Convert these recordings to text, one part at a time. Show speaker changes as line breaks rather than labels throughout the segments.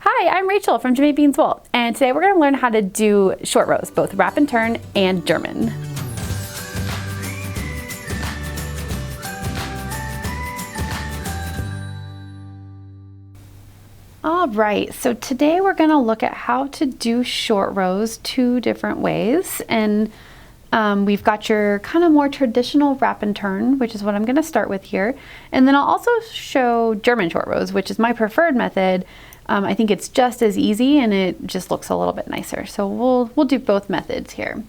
Hi, I'm Rachel from Jimmy Bean's Wool, and today we're going to learn how to do short rows, both wrap and turn and German. All right, so today we're going to look at how to do short rows two different ways, and we've got your kind of more traditional wrap and turn, which is what I'm going to start with here, and then I'll also show German short rows, which is my preferred method. I think it's just as easy and it just looks a little bit nicer. So we'll do both methods here.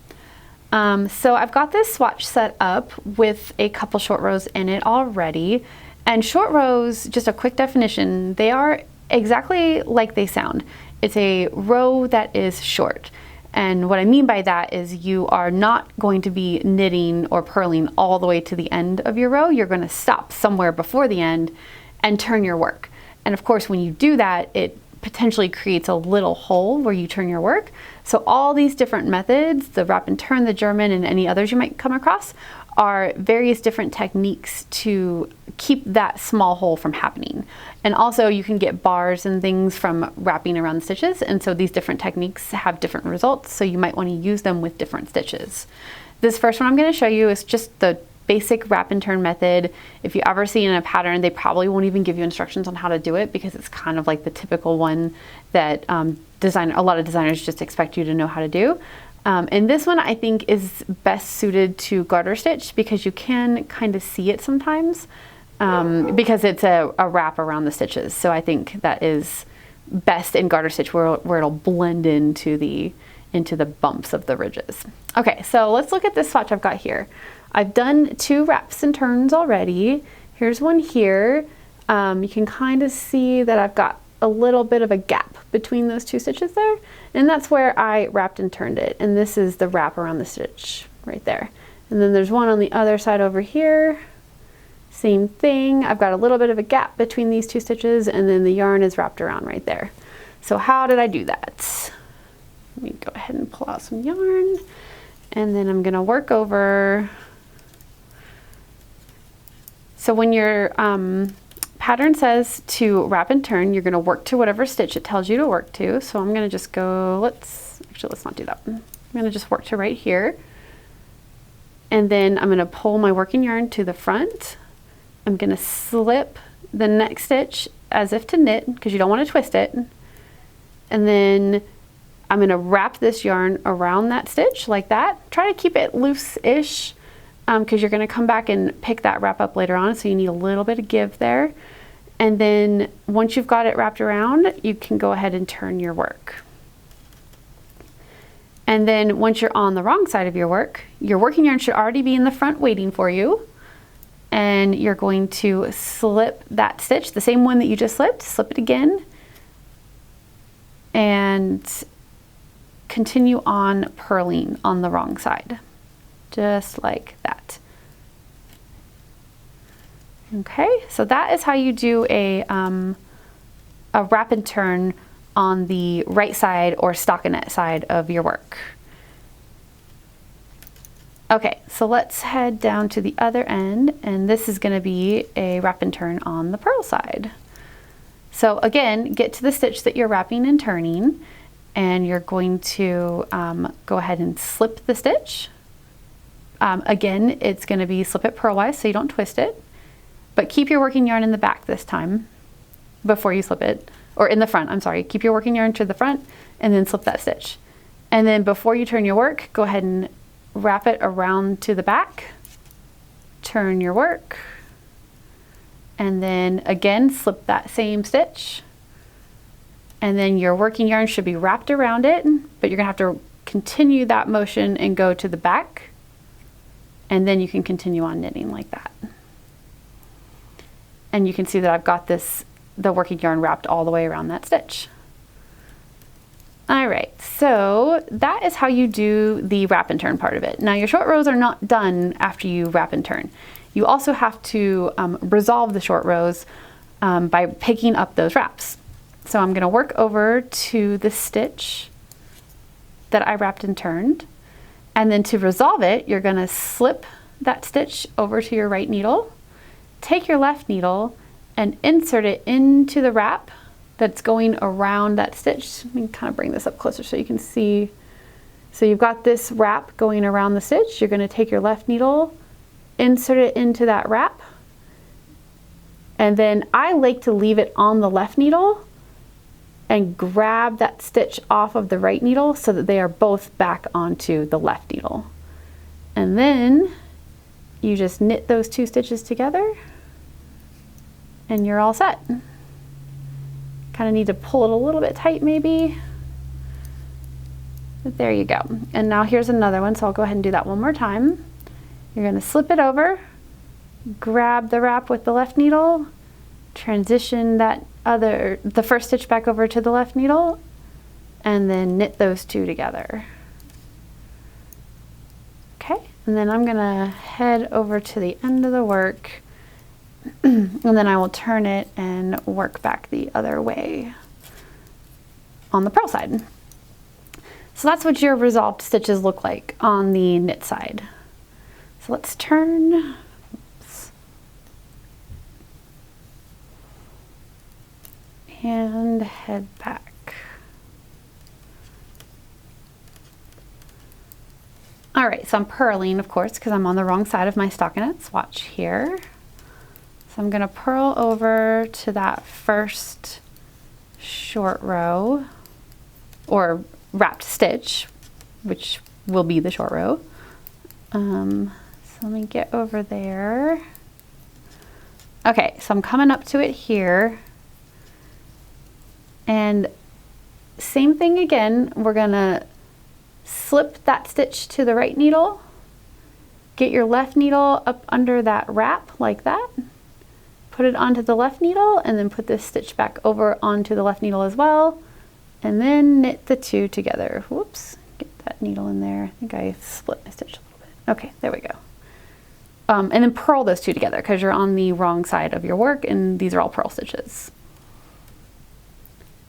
So I've got this swatch set up with a couple short rows in it already. And short rows, just a quick definition, they are exactly like they sound. It's a row that is short. And what I mean by that is you are not going to be knitting or purling all the way to the end of your row. You're going to stop somewhere before the end and turn your work. And of course, when you do that, it potentially creates a little hole where you turn your work. So all these different methods, the wrap and turn, the German, and any others you might come across, are various different techniques to keep that small hole from happening. And also you can get bars and things from wrapping around the stitches. And so these different techniques have different results. So you might want to use them with different stitches. This first one I'm going to show you is just the basic wrap and turn method. If you ever see in a pattern, they probably won't even give you instructions on how to do it because it's kind of like the typical one that a lot of designers just expect you to know how to do. And this one I think is best suited to garter stitch because you can kind of see it sometimes because it's a wrap around the stitches. So I think that is best in garter stitch where it'll blend into the bumps of the ridges. Okay, so let's look at this swatch I've got here. I've done two wraps and turns already. Here's one here. You can kind of see that I've got a little bit of a gap between those two stitches there, and that's where I wrapped and turned it. And this is the wrap around the stitch right there. And then there's one on the other side over here. Same thing. I've got a little bit of a gap between these two stitches, and then the yarn is wrapped around right there. So how did I do that? Let me go ahead and pull out some yarn, and then I'm gonna work over. So when your pattern says to wrap and turn, you're going to work to whatever stitch it tells you to work to. So I'm going to just go, let's not do that. I'm going to just work to right here. And then I'm going to pull my working yarn to the front. I'm going to slip the next stitch as if to knit because you don't want to twist it. And then I'm going to wrap this yarn around that stitch like that. Try to keep it loose-ish. Because you're going to come back and pick that wrap up later on, so you need a little bit of give there. And then once you've got it wrapped around, you can go ahead and turn your work. And then once you're on the wrong side of your working yarn should already be in the front waiting for you. And you're going to slip that stitch, the same one that you just slipped, slip it again. And continue on purling on the wrong side. Just like that. Okay, so that is how you do a wrap and turn on the right side or stockinette side of your work. Okay, so let's head down to the other end, and this is going to be a wrap and turn on the purl side. So again, get to the stitch that you're wrapping and turning, and you're going to go ahead and slip the stitch. Again, it's going to be slip it purlwise so you don't twist it, but keep your working yarn in the back this time before you slip it, or in the front, I'm sorry. Keep your working yarn to the front and then slip that stitch. And then before you turn your work, go ahead and wrap it around to the back, turn your work, and then again, slip that same stitch. And then your working yarn should be wrapped around it, but you're going to have to continue that motion and go to the back. And then you can continue on knitting like that. And you can see that I've got the working yarn wrapped all the way around that stitch. All right, so that is how you do the wrap and turn part of it. Now your short rows are not done after you wrap and turn. You also have to resolve the short rows by picking up those wraps. So I'm gonna work over to the stitch that I wrapped and turned. And then to resolve it, you're going to slip that stitch over to your right needle, take your left needle and insert it into the wrap that's going around that stitch. Let me kind of bring this up closer so you can see. So you've got this wrap going around the stitch. You're going to take your left needle, insert it into that wrap, and then I like to leave it on the left needle and grab that stitch off of the right needle so that they are both back onto the left needle. And then you just knit those two stitches together and you're all set. Kind of need to pull it a little bit tight maybe. But there you go. And now here's another one, so I'll go ahead and do that one more time. You're going to slip it over, grab the wrap with the left needle, transition the first stitch back over to the left needle, and then knit those two together. Okay, and then I'm gonna head over to the end of the work and then I will turn it and work back the other way on the purl side. So that's what your resolved stitches look like on the knit side. So let's turn. And head back. All right, so I'm purling, of course, because I'm on the wrong side of my stockinette swatch here. So I'm gonna purl over to that first short row, or wrapped stitch, which will be the short row. So let me get over there. Okay, so I'm coming up to it here. And same thing again, we're gonna slip that stitch to the right needle, get your left needle up under that wrap like that, put it onto the left needle, and then put this stitch back over onto the left needle as well, and then knit the two together. Whoops, get that needle in there. I think I split my stitch a little bit. Okay, there we go. And then purl those two together because you're on the wrong side of your work and these are all purl stitches.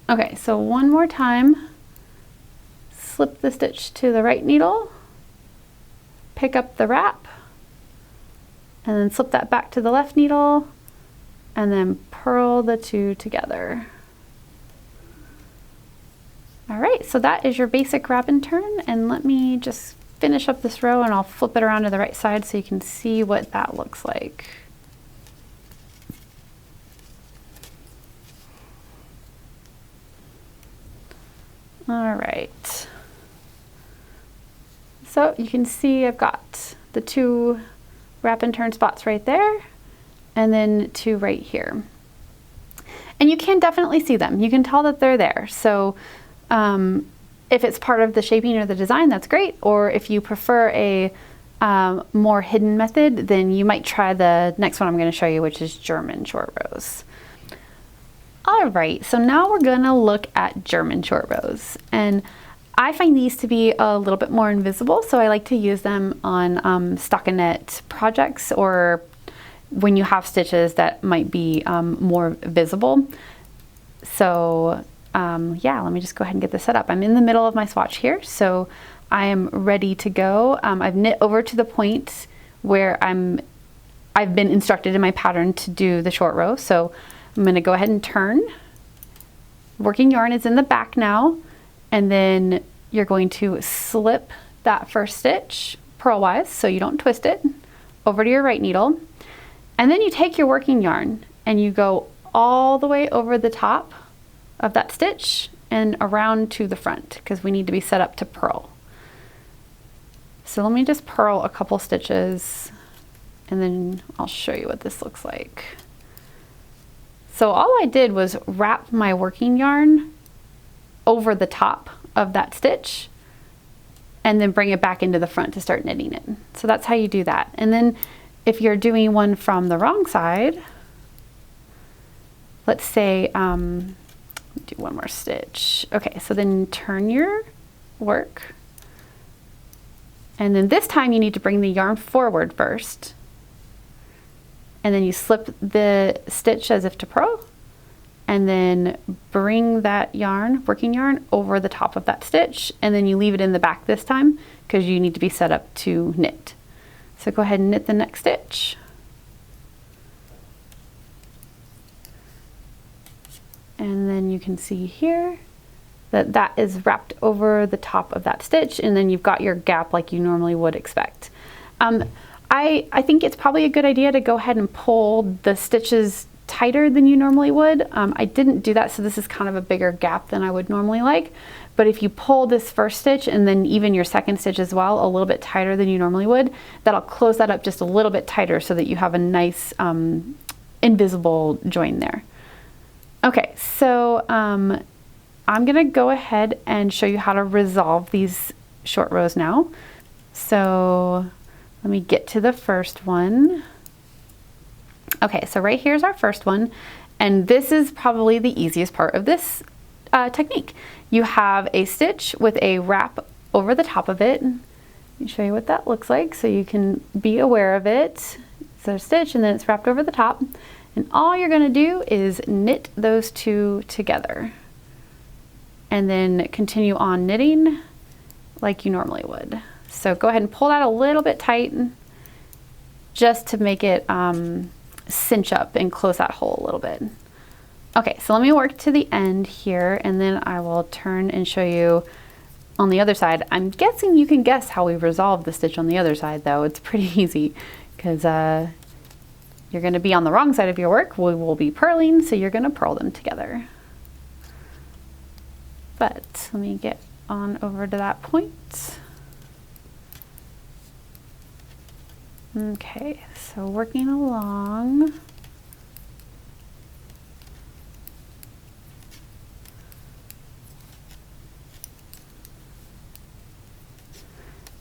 Okay, so one more time, slip the stitch to the right needle, pick up the wrap, and then slip that back to the left needle, and then purl the two together. All right, so that is your basic wrap and turn, and let me just finish up this row and I'll flip it around to the right side so you can see what that looks like. All right, so you can see I've got the two wrap and turn spots right there and then two right here. And you can definitely see them. You can tell that they're there. So if it's part of the shaping or the design, that's great. Or if you prefer a more hidden method, then you might try the next one I'm going to show you, which is German short rows. All right, so now we're gonna look at German short rows. And I find these to be a little bit more invisible, so I like to use them on stockinette projects or when you have stitches that might be more visible. So yeah, let me just go ahead and get this set up. I'm in the middle of my swatch here, so I am ready to go. I've knit over to the point where I've been instructed in my pattern to do the short row, so I'm going to go ahead and turn. Working yarn is in the back now, and then you're going to slip that first stitch purlwise so you don't twist it over to your right needle, and then you take your working yarn and you go all the way over the top of that stitch and around to the front because we need to be set up to purl. So let me just purl a couple stitches and then I'll show you what this looks like. So all I did was wrap my working yarn over the top of that stitch and then bring it back into the front to start knitting it. So that's how you do that. And then if you're doing one from the wrong side, let's say, do one more stitch. Okay, so then turn your work. And then this time you need to bring the yarn forward first. And then you slip the stitch as if to purl, and then bring that yarn, working yarn, over the top of that stitch, and then you leave it in the back this time because you need to be set up to knit. So go ahead and knit the next stitch. And then you can see here that that is wrapped over the top of that stitch, and then you've got your gap like you normally would expect. I think it's probably a good idea to go ahead and pull the stitches tighter than you normally would. I didn't do that, so this is kind of a bigger gap than I would normally like. But if you pull this first stitch and then even your second stitch as well a little bit tighter than you normally would, that'll close that up just a little bit tighter so that you have a nice invisible join there. Okay, so I'm gonna go ahead and show you how to resolve these short rows now. So let me get to the first one. Okay, so right here's our first one, and this is probably the easiest part of this technique. You have a stitch with a wrap over the top of it. Let me show you what that looks like so you can be aware of it. So a stitch and then it's wrapped over the top, and all you're gonna do is knit those two together and then continue on knitting like you normally would. So go ahead and pull that a little bit tight just to make it cinch up and close that hole a little bit. Okay, so let me work to the end here, and then I will turn and show you on the other side. I'm guessing you can guess how we resolve the stitch on the other side, though. It's pretty easy because you're going to be on the wrong side of your work. We will be purling, so you're going to purl them together. But let me get on over to that point. Okay, so working along.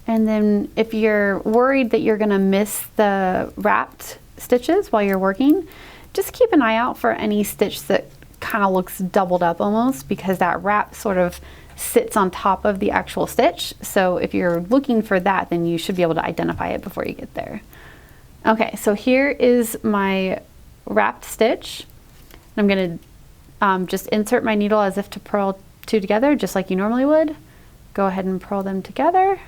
And then if you're worried that you're gonna miss the wrapped stitches while you're working, just keep an eye out for any stitch that kind of looks doubled up almost, because that wrap sort of sits on top of the actual stitch. So if you're looking for that, then you should be able to identify it before you get there. Okay, so here is my wrapped stitch. I'm gonna just insert my needle as if to purl two together, just like you normally would. Go ahead and purl them together,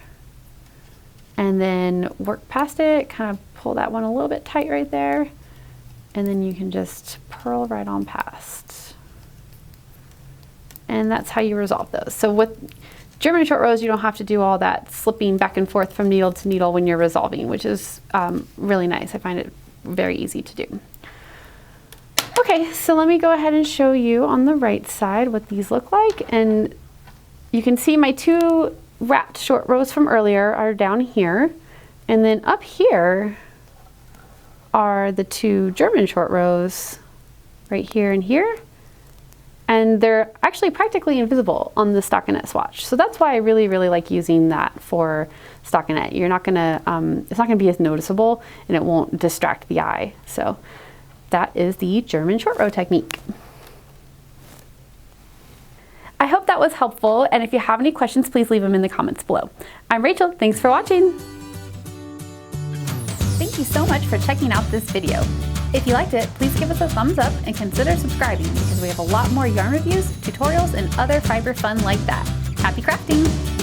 and then work past it, kind of pull that one a little bit tight right there, and then you can just purl right on past. And that's how you resolve those. So with German short rows, you don't have to do all that slipping back and forth from needle to needle when you're resolving, which is really nice. I find it very easy to do. Okay, so let me go ahead and show you on the right side what these look like. And you can see my two wrapped short rows from earlier are down here. And then up here are the two German short rows right here and here. And they're actually practically invisible on the stockinette swatch. So that's why I really, really like using that for stockinette. You're not gonna, it's not gonna be as noticeable, and it won't distract the eye. So that is the German short row technique. I hope that was helpful, and if you have any questions, please leave them in the comments below. I'm Rachel, thanks for watching. Thank you so much for checking out this video. If you liked it, please give us a thumbs up and consider subscribing, because we have a lot more yarn reviews, tutorials, and other fiber fun like that. Happy crafting!